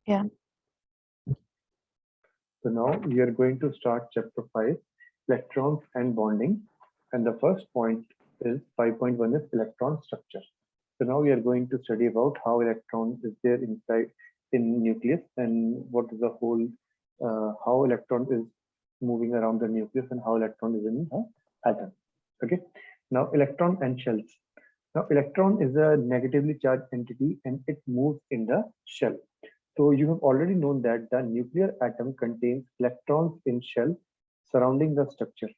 Yeah. So now we are going to start chapter 5, electrons and bonding. And the first point is 5.1 is electron structure. So now we are going to study about how electron is there inside in nucleus and what is the whole, how electron is moving around the nucleus and how electron is in the atom. Okay. Now electron and shells. Now electron is a negatively charged entity and it moves in the shell. So you have already known that the nuclear atom contains electrons in shell surrounding the structure.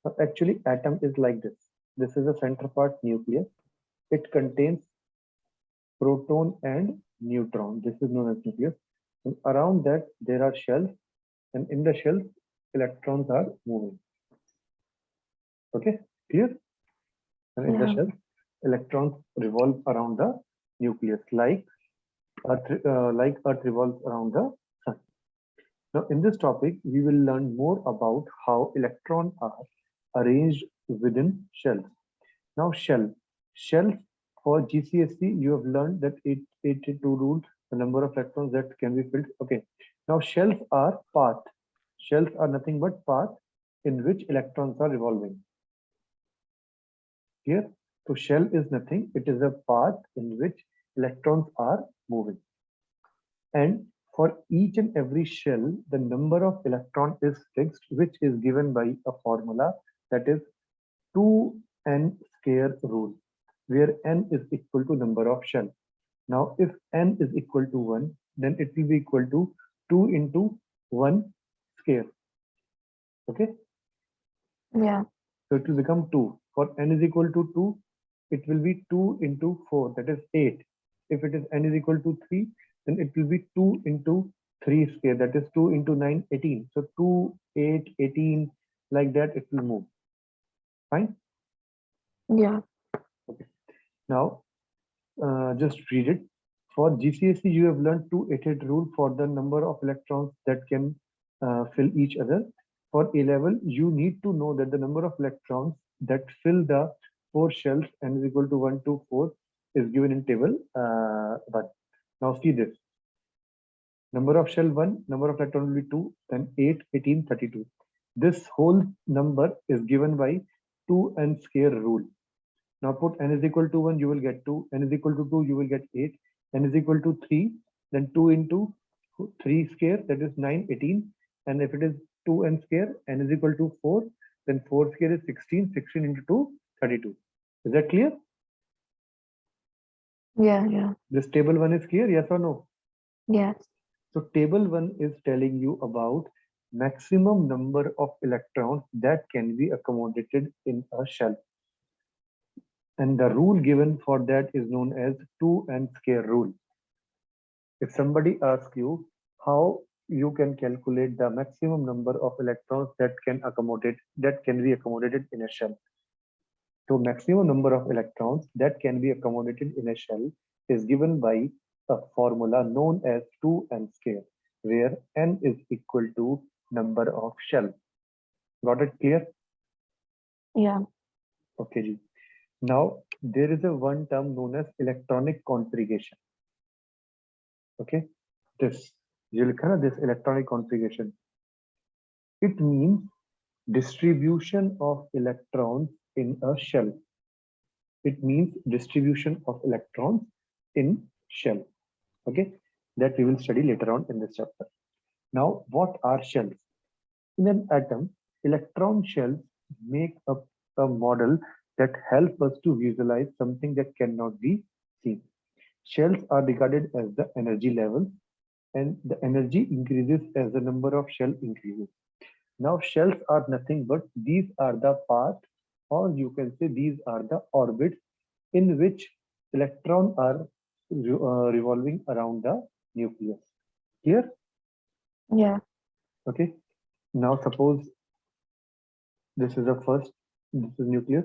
Now actually atom is like this. This is the center part nucleus. It contains proton and neutron. This is known as nucleus. And around that there are shells and in the shells electrons are moving. Okay, clear? And in the Yeah. shell electrons revolve around the nucleus like Earth revolves around the sun. Now, in this topic, we will learn more about how electrons are arranged within shells. Now, shells for GCSE, you have learned that 82 rule, the number of electrons that can be filled. Okay. Now, shells are path. Shells are nothing but path in which electrons are revolving. Here, so shell is nothing. It is a path in which electrons are moving. And for each and every shell, the number of electron is fixed, which is given by a formula that is 2n square rule, where n is equal to number of shell. Now, if n is equal to 1, then it will be equal to 2 into 1 square. Okay? Yeah. So it will become 2. For n is equal to 2, it will be 2 into 4, that is 8. If it is n is equal to 3, then it will be 2 into 3 square, that is 2 into 9, 18. So 2, 8, 18, like that it will move. Fine? Yeah. Okay. Now, just read it. For GCSE, you have learned 288 rule for the number of electrons that can fill each other. For A level, you need to know that the number of electrons that fill the 4 shells n is equal to 1 to 4 is given in table 1. Now see this. Number of shell 1, number of electron will be 2, then 8, 18, 32. This whole number is given by 2n square rule. Now put n is equal to 1, you will get 2, n is equal to 2, you will get 8, n is equal to 3, then 2 into 3 square, that is 9, 18, and if it is 2n square, n is equal to 4, then 4 square is 16, 16 into 2, 32. Is that clear? Yeah. Yeah. This table 1 is clear, yes or no? Yes. So table 1 is telling you about maximum number of electrons that can be accommodated in a shell. And the rule given for that is known as 2n square rule. If somebody asks you how you can calculate the maximum number of electrons that can be accommodated in a shell. So maximum number of electrons that can be accommodated in a shell is given by a formula known as 2n square, where n is equal to number of shell. Got it clear? Yeah. Okay, ji. Now there is a one term known as electronic configuration. Okay, this this electronic configuration. It means distribution of electrons in a shell. It means distribution of electrons in shell. Okay, that we will study later on in this chapter. Now, what are shells? In an atom, electron shells make up a model that help us to visualize something that cannot be seen. Shells are regarded as the energy level, and the energy increases as the number of shell increases. Now, shells are nothing but these are the paths, or you can say these are the orbits in which electrons are revolving around the nucleus. Here, Yeah. okay. Now, suppose this is the first, this is nucleus,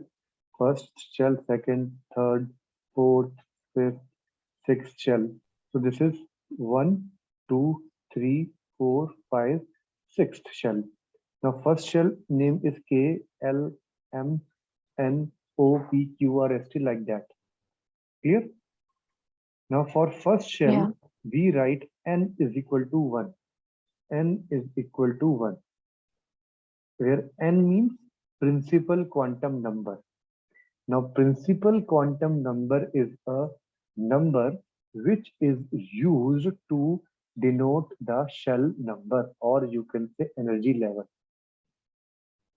first shell, second, third, fourth, fifth, sixth shell. So this is 1, 2, 3, 4, 5, sixth shell. Now first shell name is K, L, M, N, O, P, Q, R, S, T, like that. Clear? Now for first shell, Yeah. we write n is equal to 1. N is equal to 1, where n means principal quantum number. Now, principal quantum number is a number which is used to denote the shell number, or you can say energy level.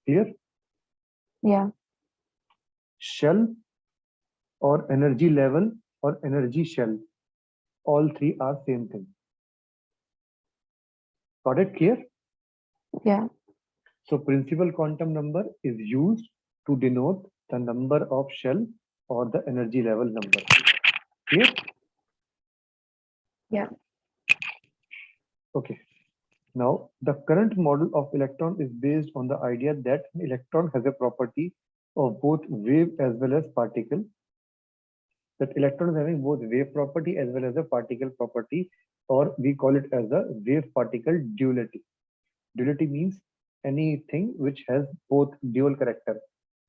Here, Yeah. shell or energy level or energy shell, all three are same thing. Got it clear? Yeah. So principal quantum number is used to denote the number of shell or the energy level number. Clear? Yeah. Okay. Now, the current model of electron is based on the idea that an electron has a property of both wave as well as particle. That electron is having both wave property as well as a particle property, or we call it as a wave-particle duality. Duality means anything which has both dual character.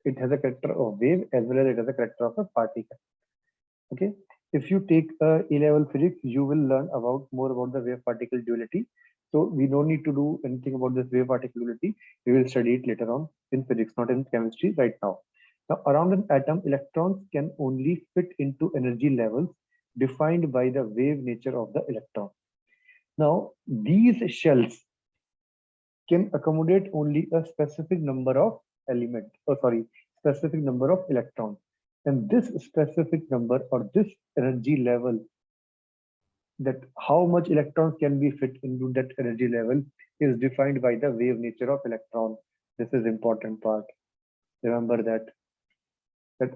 It has a character of wave as well as it has a character of a particle. Okay. If you take A-level physics, you will learn about more about the wave-particle duality. So we don't need to do anything about this wave-particle duality. We will study it later on in physics, not in chemistry right now. Now, around an atom, electrons can only fit into energy levels defined by the wave nature of the electron. Now, these shells can accommodate only a specific number of specific number of electrons. And this specific number or this energy level, that how much electrons can be fit into that energy level, is defined by the wave nature of electron. This is important part. Remember that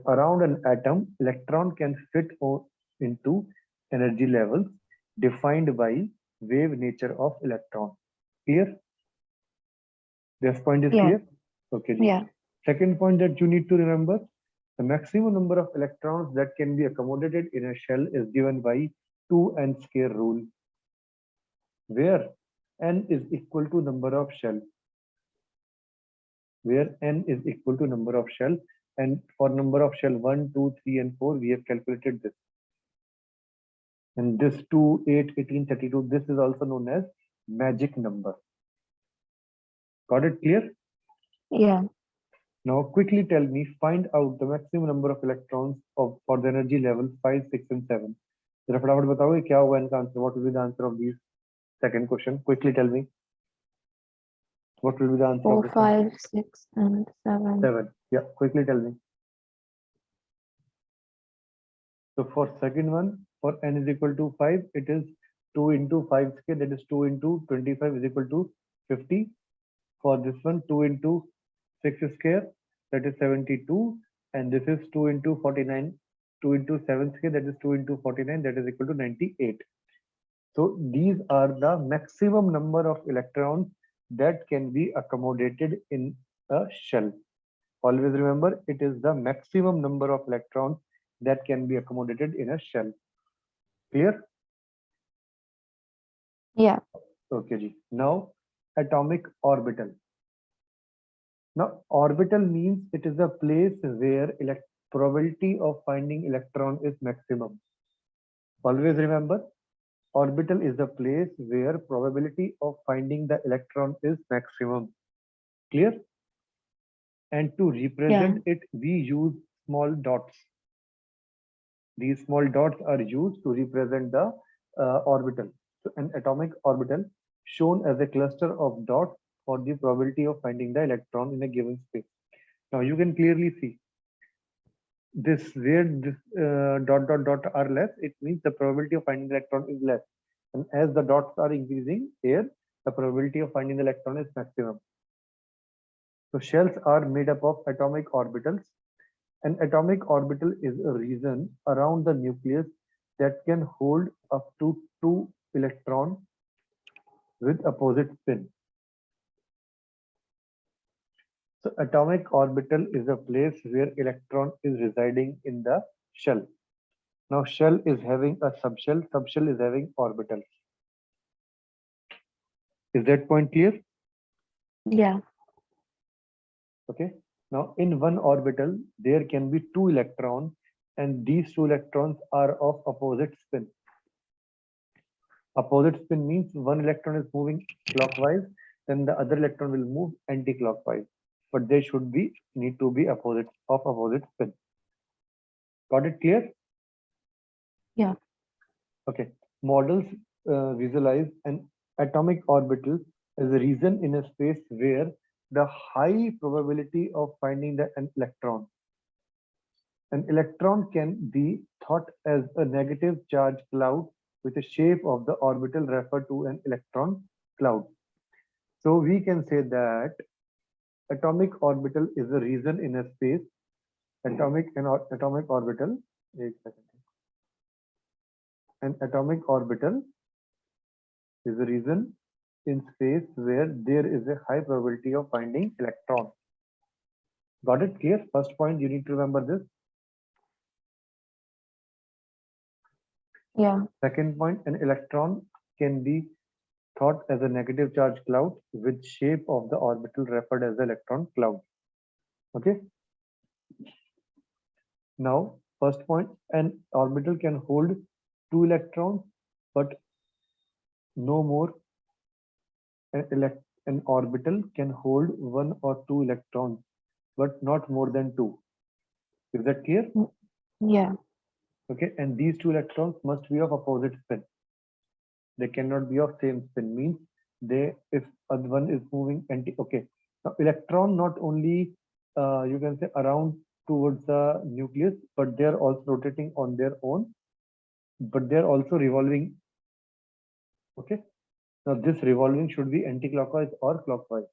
around an atom, electron can fit into energy levels defined by wave nature of electron. Clear? This point is Yeah. clear? Okay. Yeah. Second point that you need to remember, the maximum number of electrons that can be accommodated in a shell is given by 2n square rule, where n is equal to number of shell. Where n is equal to number of shell, and for number of shell 1, 2, 3, and 4, we have calculated this. And this 2, 8, 18, 32, this is also known as magic number. Got it clear? Yeah. Now quickly tell me, find out the maximum number of electrons for the energy level 5, 6, and 7. जरा फटाफट बताओगे क्या होगा इनका answer? What will be the answer of these? Second question. Quickly tell me. What will be the answer 4, of this one? 5, 6, and 7. 7. Yeah, quickly tell me. So for second one, for n is equal to 5, it is 2 into 5 square, that is 2 into 25 is equal to 50. For this one, 2 into 6 square, that is 72. And this is 2 into 49, 2 into 7 square, that is 2 into 49, that is equal to 98. So these are the maximum number of electrons that can be accommodated in a shell. Always remember, it is the maximum number of electrons that can be accommodated in a shell. Clear? Yeah. Okay, ji. Now, atomic orbital. Now, orbital means it is a place where probability of finding electron is maximum. Always remember, orbital is the place where probability of finding the electron is maximum. Clear? And to represent it, we use small dots. These small dots are used to represent the orbital. So an atomic orbital shown as a cluster of dots for the probability of finding the electron in a given space. Now you can clearly see this, where this dot are less, it means the probability of finding the electron is less. And as the dots are increasing here, the probability of finding the electron is maximum. So shells are made up of atomic orbitals. An atomic orbital is a region around the nucleus that can hold up to 2 electrons with opposite spin. So atomic orbital is a place where electron is residing in the shell. Now shell is having a subshell, subshell is having orbitals. Is that point clear? Yeah. Okay. Now in one orbital, there can be 2 electrons, and these 2 electrons are of opposite spin. Opposite spin means one electron is moving clockwise, then the other electron will move anti-clockwise. But they should be need to be opposite spin. Got it clear? Yeah. Okay. Models visualize an atomic orbital as a region in a space where the high probability of finding an electron. An electron can be thought as a negative charge cloud with the shape of the orbital referred to an electron cloud. So we can say that atomic orbital is a region in a space. Atomic orbital. एक second. An atomic orbital is a region in space where there is a high probability of finding electron. Got it clear? First point, you need to remember this. Yeah. Second point, an electron can be thought as a negative charge cloud with shape of the orbital referred as the electron cloud. Okay. Now, first point, an orbital can hold 2 electrons, but no more. An orbital can hold 1 or 2 electrons, but not more than 2. Is that clear? Yeah. Okay, and these 2 electrons must be of opposite spin. They cannot be of same spin. Means if one is moving anti. Okay, now electron not only you can say around towards the nucleus, but they are also rotating on their own. But they are also revolving. Okay, now this revolving should be anti-clockwise or clockwise.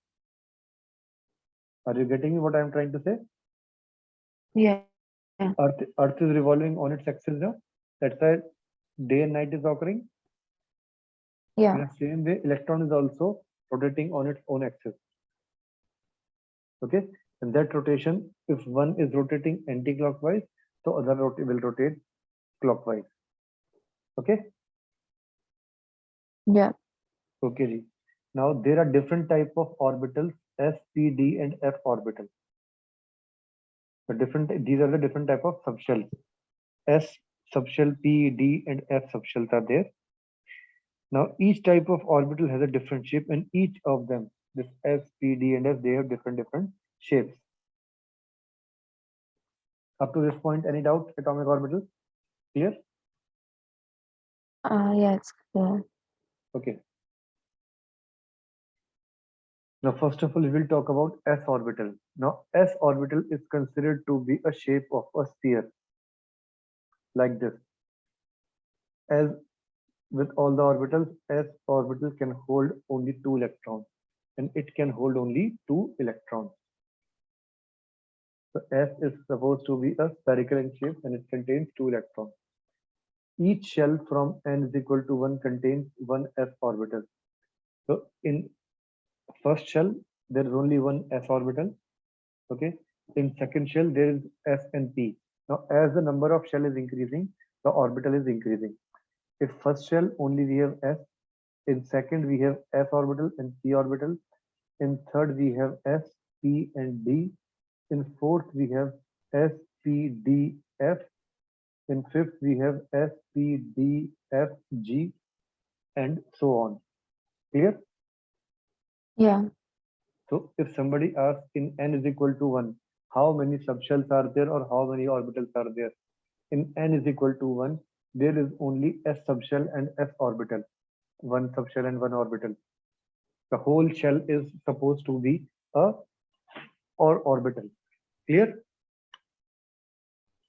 Are you getting what I am trying to say? Yeah. Earth is revolving on its axis now. That's why day and night is occurring. Yeah. In the same way, electron is also rotating on its own axis. Okay, and that rotation, if one is rotating anti-clockwise, so other will rotate clockwise. Okay. Yeah. Okay, ji. Now there are different type of orbitals, S, P, D, and F orbital. These are the different type of subshells. S subshell, P, D, and F subshells are there. Now each type of orbital has a different shape, and each of them, this S, P, D, and F, they have different shapes. Up to this point, any doubt? Atomic orbital, clear? Yeah, it's clear. Okay. Now, first of all, we will talk about S orbital. Now, S orbital is considered to be a shape of a sphere, like this. As with all the orbitals, S orbital can hold only 2 electrons, and it can hold only 2 electrons. So S is supposed to be a spherical in shape, and it contains 2 electrons. Each shell from n is equal to 1 contains 1 S orbital. So in first shell, there is only 1 S orbital. Okay. In second shell, there is S and P. Now, as the number of shell is increasing, the orbital is increasing. If first shell only we have S, in second we have S orbital and P orbital. In third we have S, P, and D. In fourth we have S, P, D, F. In fifth we have S, P, D, F, G, and so on. Clear? Yeah. So if somebody asks in n is equal to 1, how many subshells are there or how many orbitals are there? In n is equal to 1, there is only S subshell and S orbital. 1 subshell and 1 orbital. The whole shell is supposed to be a orbital. Clear?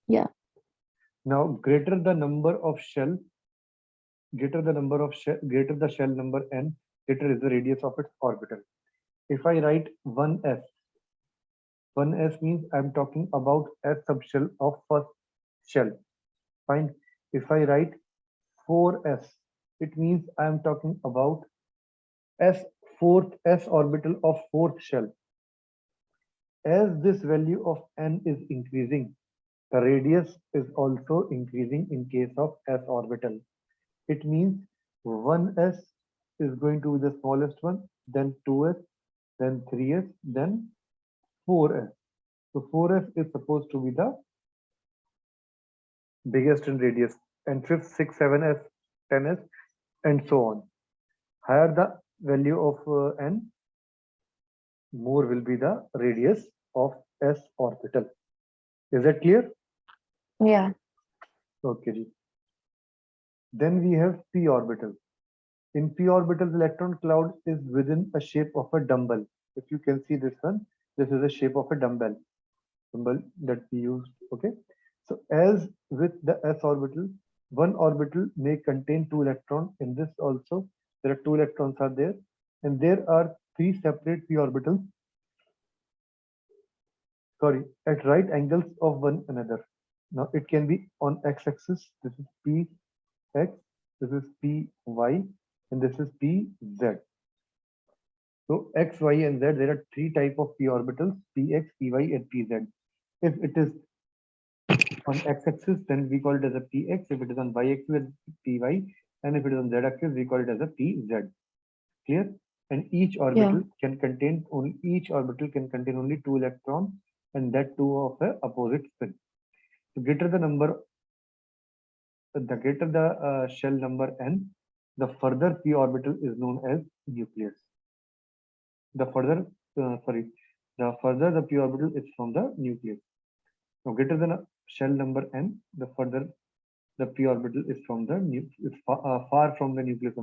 Yeah. Now greater the number of shell, greater the shell number n, greater is the radius of its orbital. If I write 1s, 1s means I'm talking about S subshell of first shell. Fine. If I write 4s, it means I'm talking about fourth S orbital of fourth shell. As this value of n is increasing, the radius is also increasing in case of S orbital. It means 1s is going to be the smallest one, then 2s, then 3s, then 4s. So 4s is supposed to be the biggest in radius, and 5th, 6th, 7s, 10s, and so on. Higher the value of n, more will be the radius of s orbital. Is that clear? Yeah. Okay. Ji. Then we have p orbital. In p orbital, the electron cloud is within a shape of a dumbbell. If you can see this one, this is a shape of a dumbbell that we used. Okay. So as with the s orbital, one orbital may contain two electrons. In this also, there are two electrons are there, and there are three separate p orbitals. Sorry, at right angles of one another. Now it can be on x-axis. This is p x, this is p y, and this is p z. So x, y, and z, there are three type of p orbitals: px, py, and pz. If it is on x-axis, then we call it as a px. If it is on y-axis, it's py, and if it is on z-axis, we call it as a pz. Clear? And each orbital can contain only two electrons, and that two of a opposite spin. The greater the shell number n, the further p orbital is known as nucleus. The further the p orbital is from the nucleus. Now, greater than shell number n, the further the p orbital is from the far from the nucleus.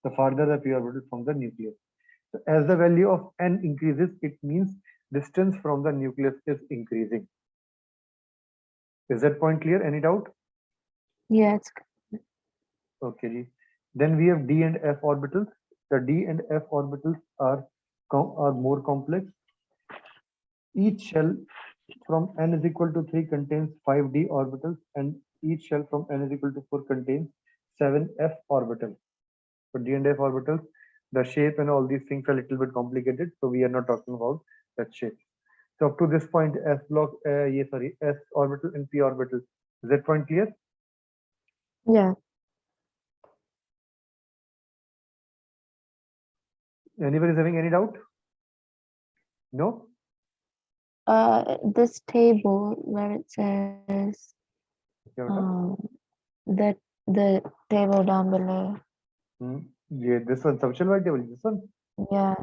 The farther the p orbital from the nucleus. So as the value of n increases, it means distance from the nucleus is increasing. Is that point clear? Any doubt? Yes. Okay. Ji. Then we have d and f orbitals. The d and f orbitals are more complex. Each shell from n is equal to 3 contains 5 d orbitals, and each shell from n is equal to 4 contains 7 f orbitals. For d and f orbitals, the shape and all these things are a little bit complicated, so we are not talking about that shape. So up to this point, s orbital and p orbital. Is that point clear? Yeah. Anybody is having any doubt? No? This table where it says that the table down below. Yeah, this one, subshell white table, this one. Yeah.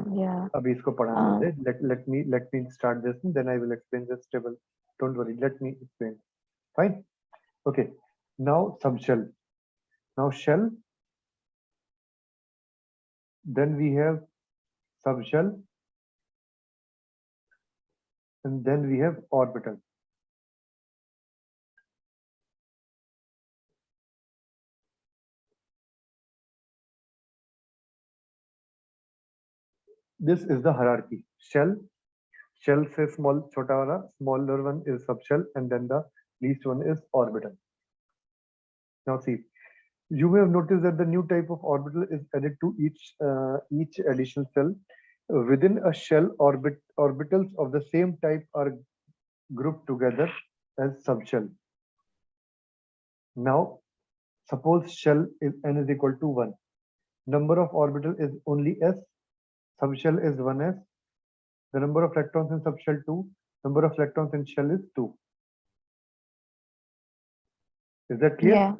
अभी इसको पढ़ाने दे. Let me start this, and then I will explain this table. Don't worry. Let me explain. Fine. Okay. Now subshell. Now shell. Then we have subshell, and then we have orbital. This is the hierarchy. Shell say small, chota wala, smaller one is subshell, and then the least one is orbital. Now see, you may have noticed that the new type of orbital is added to each additional cell. Within a shell, orbitals of the same type are grouped together as subshell. Now, suppose shell is n is equal to 1. Number of orbital is only s. Subshell is 1s. The number of electrons in subshell 2. Number of electrons in shell is 2. Is that clear? Yeah.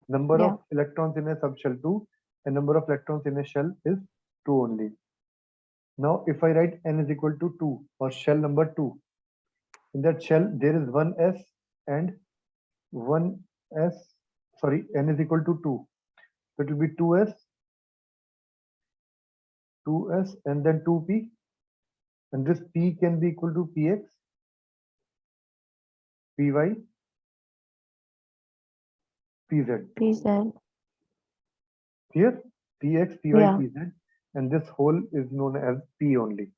Number of electrons in a subshell 2 and number of electrons in a shell is 2 only. Now, if I write n is equal to 2 or shell number 2, in that shell there is 1s and 1s, sorry, n is equal to 2. So it will be 2s, and then 2p, and this p can be equal to px, py, pz. Here, px, py, pz, and this whole is known as p only.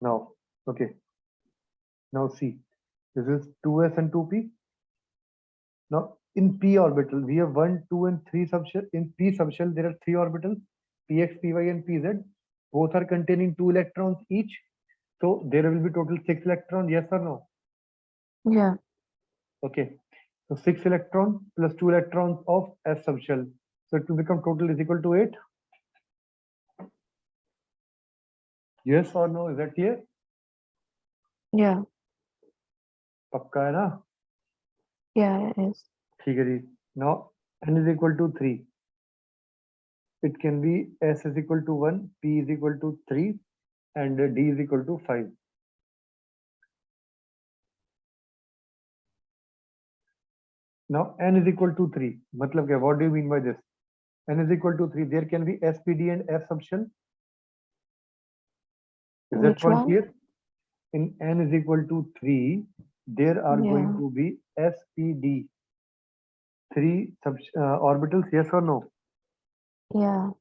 Now, okay. Now see, this is 2s and 2p. Now in p orbital, we have 1, 2, and 3 subshell. In p subshell, there are 3 orbitals, px, py, and pz. Both are containing 2 electrons each. So there will be total 6 electrons, yes or no? Yeah. Okay. So 6 electrons plus 2 electrons of s subshell. So it will become total is equal to 8. Yes or no? Is that clear? Yeah. पक्का है ना? Yeah, it is. ठीक है जी. Now n is equal to 3. it can be S is equal to 1, P is equal to 3, and D is equal to 5. Now N is equal to 3. Matlab kya? What do you mean by this? N is equal to 3. There can be S, P, D and F subshell. Is that Which point one? clear? In N is equal to 3, there are going Yeah. to be S, P, D. 3 orbitals, yes or no? Yeah.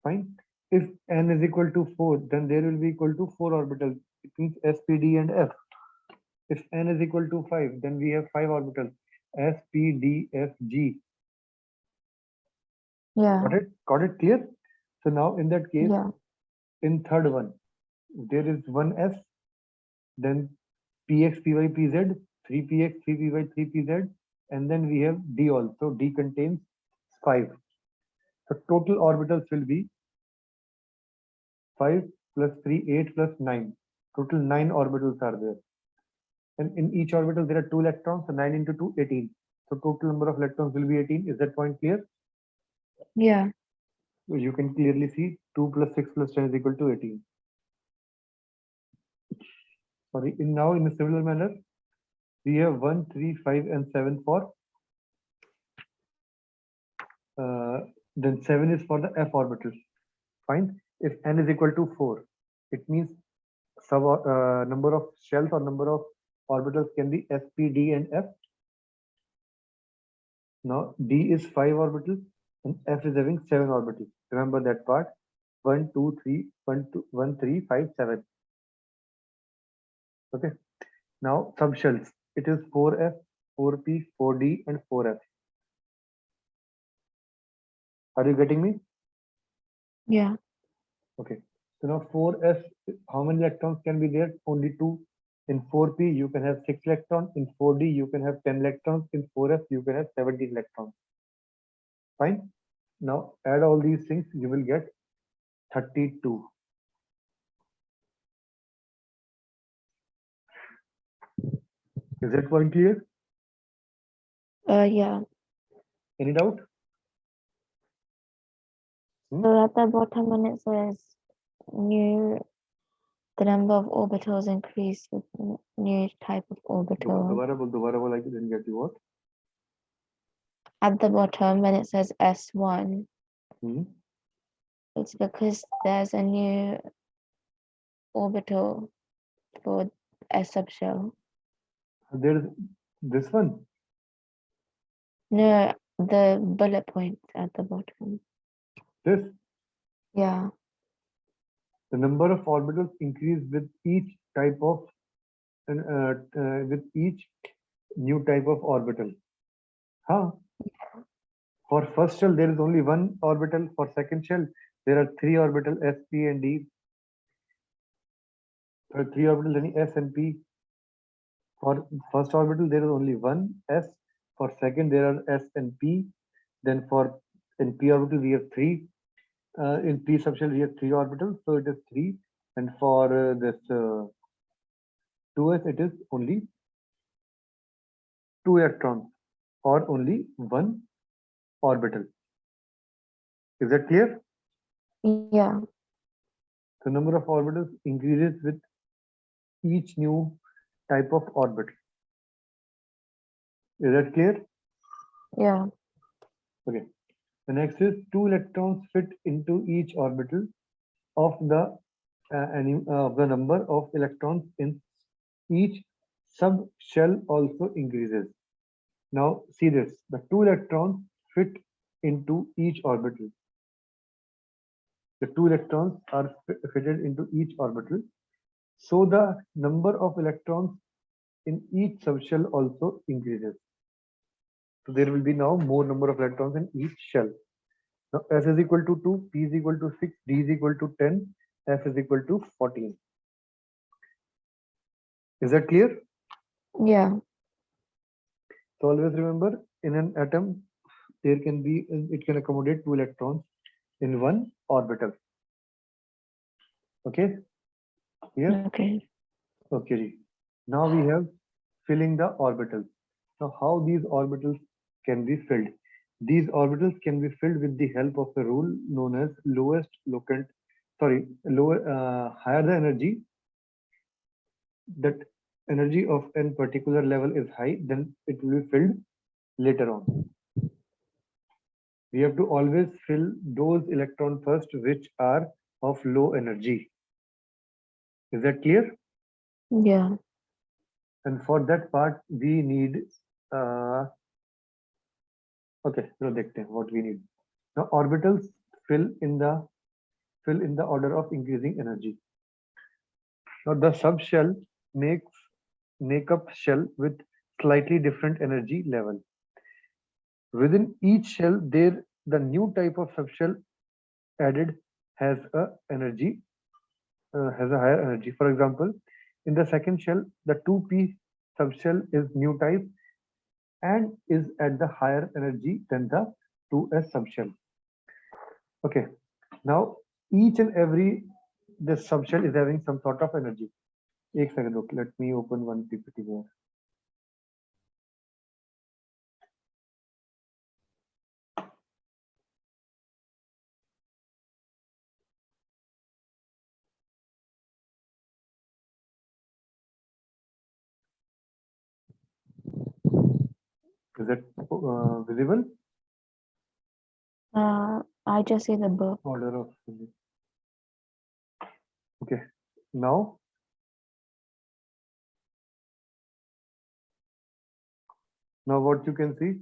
Fine. If N is equal to 4, then there will be equal to 4 orbitals. It means S, P, D and F. If N is equal to 5, then we have 5 orbitals. S, P, D, F, G. Yeah. Got it? Got it clear? So now in that case, Yeah. in third one, there is one S, then Px, Py, Pz, 3Px, 3Py, 3Pz, and then we have D also. D contains 5. So total orbitals will be 5 plus 3, 8 plus 9. Total 9 orbitals are there. And in each orbital, there are 2 electrons. So 9 into 2, 18. So total number of electrons will be 18. Is that point clear? Yeah. So you can clearly see 2 plus 6 plus 10 is equal to 18. Sorry, now in a similar manner, we have 1, 3, 5, and 7 for. Then 7 is for the F orbital. Fine. If N is equal to 4, it means number of shells or number of orbitals can be S, P, D, and F. Now D is 5 orbitals and F is having 7 orbitals. Remember that part. 1, 2, 3, 1, 2, 1, 3, 5, 7. Okay. Now subshells. It is 4F, 4P, 4D, and 4F. Are you getting me? Yeah. Okay. So now 4S, how many electrons can be there? Only 2. In 4P, you can have 6 electrons. In 4D, you can have 10 electrons. In 4F, you can have 17 electrons. Fine. Now add all these things, you will get 32. Is that point clear? Yeah. Any doubt? So at the bottom when it says the number of orbitals increase with new type of orbital. Dobara bol, I didn't get you. What? At the bottom when it says S1, it's because there's a new orbital for S subshell. There is this one. No, the bullet point at the bottom. This. Yeah. The number of orbitals increase with each type of with each new type of orbital. Huh? For first shell, there is only one orbital. For second shell, there are 3 orbitals S, P, and D. For 3 orbitals, any S and P. For first orbital, there is only one S. For second, there are S and P. Then for in P orbital, we have 3. In P subshell, we have 3 orbitals, so it is 3. And for this 2S, it is only 2 electrons or only 1 orbital. Is that clear? Yeah. The number of orbitals increases with each new type of orbit. Is that clear? Yeah. Okay. The next is 2 electrons fit into each orbital of the number of electrons in each subshell also increases. Now see this, the 2 electrons fit into each orbital. The 2 electrons are fitted into each orbital. So the number of electrons in each subshell also increases. So there will be now more number of electrons in each shell. Now S is equal to 2, P is equal to 6, D is equal to 10, F is equal to 14. Is that clear? Yeah. So always remember, in an atom, there can be, it can accommodate 2 electrons in one orbital. Okay? Here? Okay. Okay. Now we have filling the orbitals. Now how these orbitals can be filled? These orbitals can be filled with the help of a rule known as higher the energy, that energy of n particular level is high, then it will be filled later on. We have to always fill those electrons first which are of low energy. Is that clear? Yeah. And for that part, we need. Okay, so देखते हैं what we need. Now orbitals fill in the order of increasing energy. Now the subshell make up shell with slightly different energy level. Within each shell, the new type of subshell added has a higher energy. For example, in the second shell, the 2p subshell is new type and is at the higher energy than the 2s subshell. Okay, now each and every this subshell is having some sort of energy. एक second, okay, let me open one PPT here. Is it visible? I just see the book. Order of okay. Now what you can see?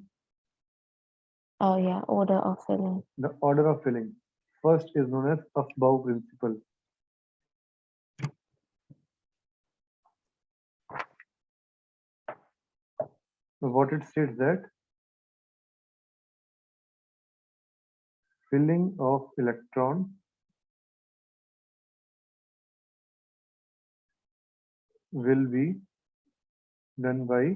Oh yeah, order of filling. The order of filling. First is known as Aufbau principle. So what it states that filling of electron will be done by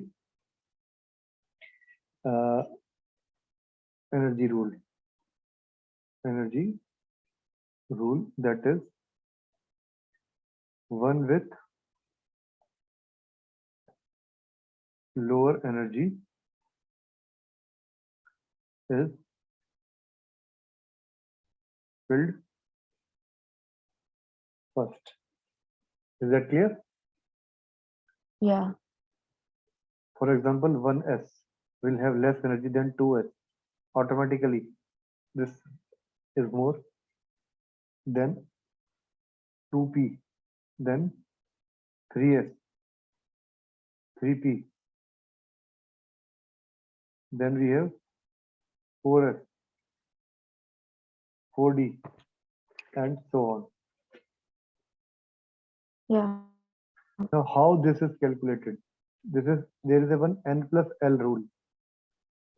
energy rule. Energy rule, that is one with lower energy is filled first. Is that clear? Yeah. For example, 1s will have less energy than 2s. Automatically, this is more than 2p, then 3s, 3p, then we have 4s, 4d, and so on. Yeah. Now, how this is calculated? There is a one n plus L rule.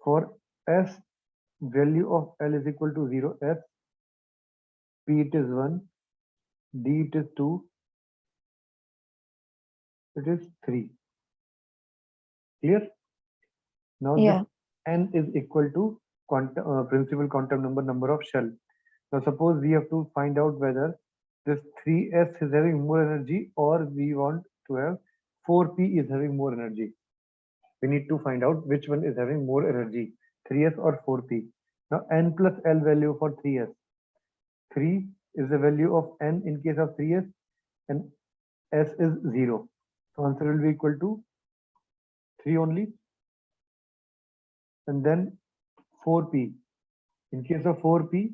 For s, value of L is equal to 0, s, p it is 1, d it is 2, it is 3. Clear? Now Yeah. this n is equal to principal quantum number of shell. Now suppose we have to find out whether this 3s is having more energy or we want to have 4p is having more energy. We need to find out which one is having more energy, 3s or 4p. Now n plus L value for 3s. 3 is the value of n in case of 3s and s is 0. So answer will be equal to 3 only. And then 4p. In case of 4p,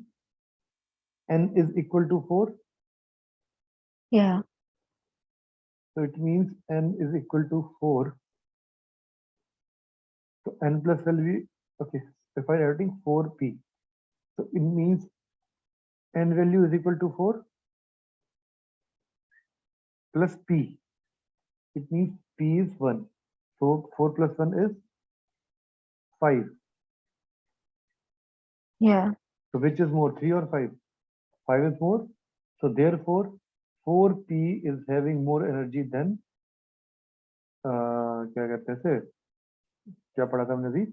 n is equal to 4. Yeah. So it means n is equal to 4. So n plus will be, okay, if I writing 4p. So it means n value is equal to 4 plus p. It means p is 1. So 4 plus 1 is 5. Yeah. So which is more, 3 or 5? 5 is more. So therefore, 4p is having more energy than क्या कहते हैं इसे? क्या पढ़ा था हमने अभी?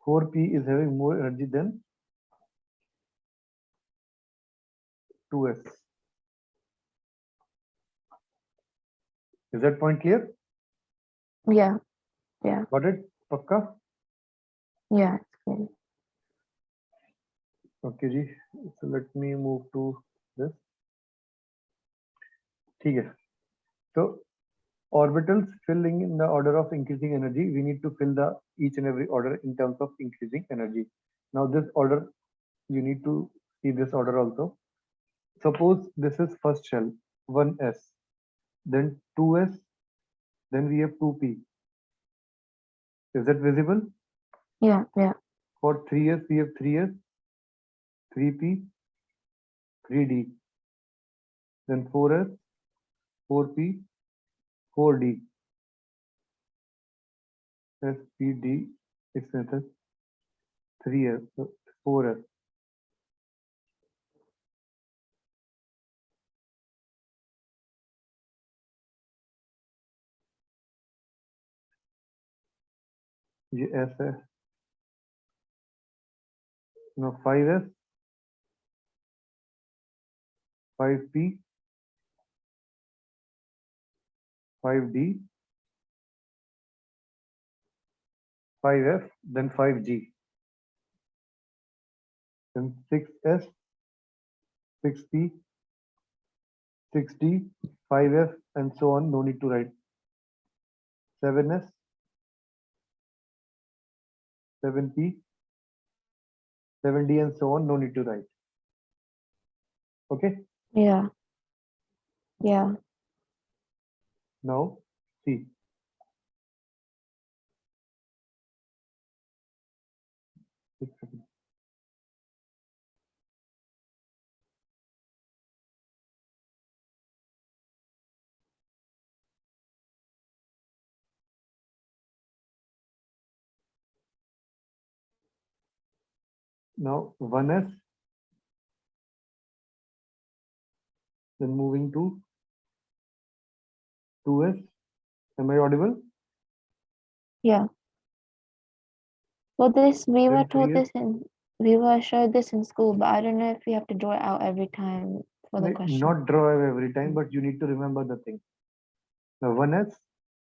4p is having more energy than 2s. Is that point clear? Yeah. Yeah. Got it? Pakka? Yeah. It's good. Okay ji, so let me move to this. ठीक है, so orbitals filling in the order of increasing energy, we need to fill the each and every order in terms of increasing energy. Now this order, you need to see this order also. Suppose this is first shell, 1s, then 2s, then we have 2p. Is that visible? Yeah, yeah. For 3s we have 3s, 3p, 3d, then 4s, 4p, 4d, spd, it's method 3s, so 4s. ये s है. Now 5s, 5p, 5d, 5f, then 5g, then 6s, 6p, 6d, 5f, and so on. No need to write. 7s, 7p, 7d, and so on. No need to write. Okay. Yeah. Yeah. Now see. Now 1s, then moving to 2s. Am I audible? Yeah. Well, this we were Then told 3s. this we were showed this in school, but I don't know if we have to draw it out every time for the question. Not draw every time, but you need to remember the thing. Now 1s,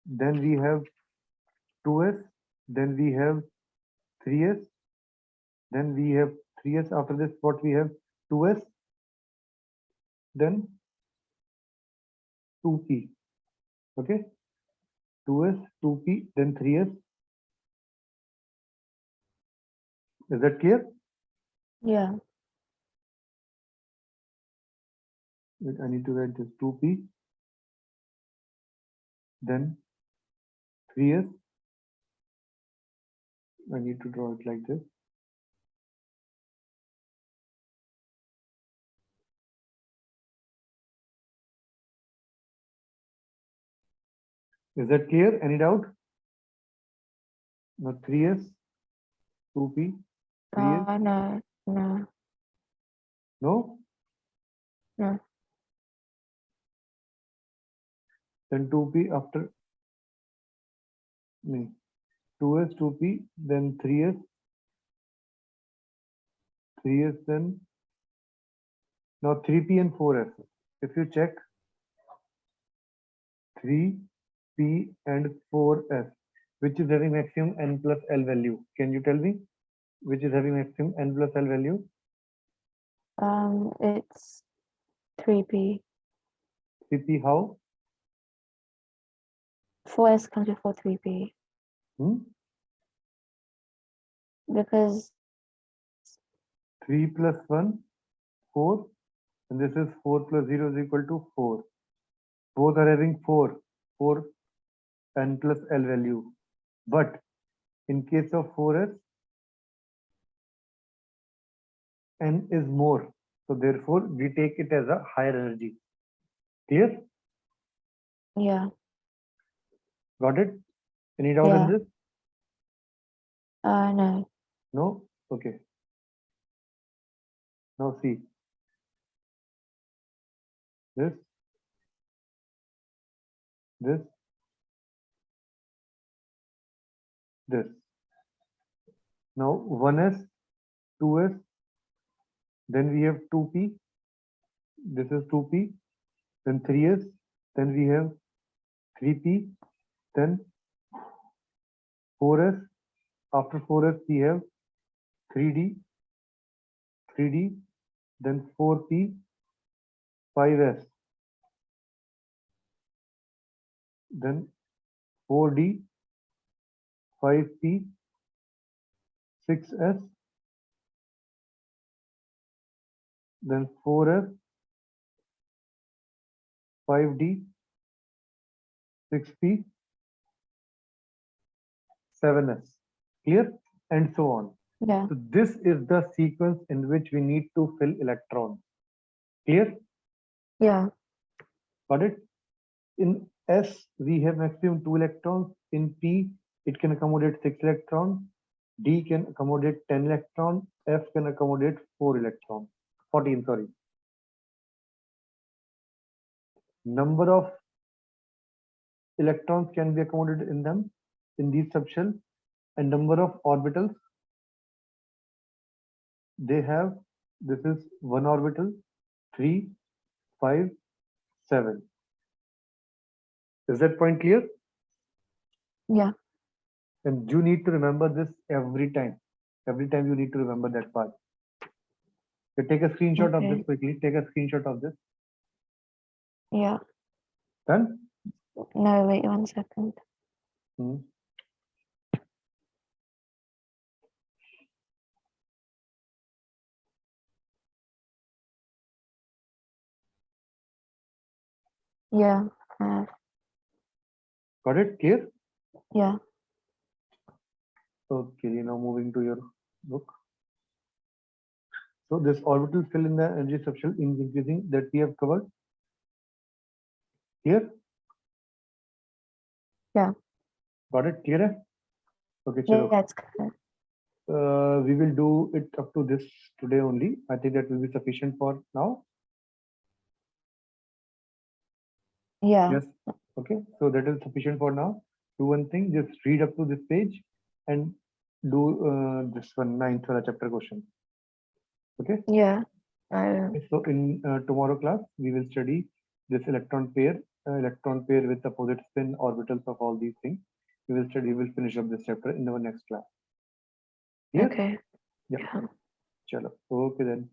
then we have 2s, then we have 3s, then we have 3s. After this, what we have? 2s, then 2p. Okay, 2s, 2p, then 3s. Is that clear? Yeah. Wait, I need to write this 2p, then 3s. I need to draw it like this. Is that clear? Any doubt? Now 3s, 2p, 3s. No, no, No? no. Then 2p after me. 2s, 2p, then 3s, 3s, then now 3p and 4s. If you check 3p and 4s, which is having maximum n plus l value? Can you tell me which is having maximum n plus l value? It's 3p. 3p how? 4s comes before 3p because 3 plus 1, 4, and this is 4 plus 0 is equal to 4. Both are having 4 n plus l value. But in case of 4s, n is more. So therefore, we take it as a higher energy. Clear? yeah. Got it? Any doubt in Yeah. this? No. No? Okay. Now see. This, this, this. Now 1s, 2s, then we have 2p. This is 2p. Then 3s, then we have 3p. Then 4s. After 4s, we have 3d. 3d, then 4p, 5s, then 4d, 5p, 6s, then 4s, 5d, 6p, 7s. Clear? And so on. Yeah. So this is the sequence in which we need to fill electrons. Clear? Yeah. Got it? In S, we have maximum 2 electrons. In P, it can accommodate 6 electrons. D can accommodate 10 electrons. F can accommodate 4 electrons. 14, sorry. Number of electrons can be accommodated in them, in these subshells, and number of orbitals they have. This is 1 orbital, 3, 5, 7. Is that point clear? Yeah. And you need to remember this every time. Every time you need to remember that part. So take a screenshot of this Okay. quickly. Take a screenshot of this. Yeah. Done? No, wait 1 second. Hmm. Yeah. Got it? Clear? Yeah. Okay, now moving to your book. So this orbital fill in the energy subshell is increasing that we have covered. Here? Yeah. Got it? Clear? hai? Okay, Yeah, chalo. it's clear. We will do it up to this today only. I think that will be sufficient for now. Yeah. Yes. Okay. So that is sufficient for now. Do one thing, just read up to this page and do this one 9th chapter question. Okay. Yeah. So in tomorrow class, we will study this electron pair with opposite spin orbitals of all these things. We will finish up this chapter in our next class. Clear? Okay. Yeah. Yeah. Chalo. Okay then.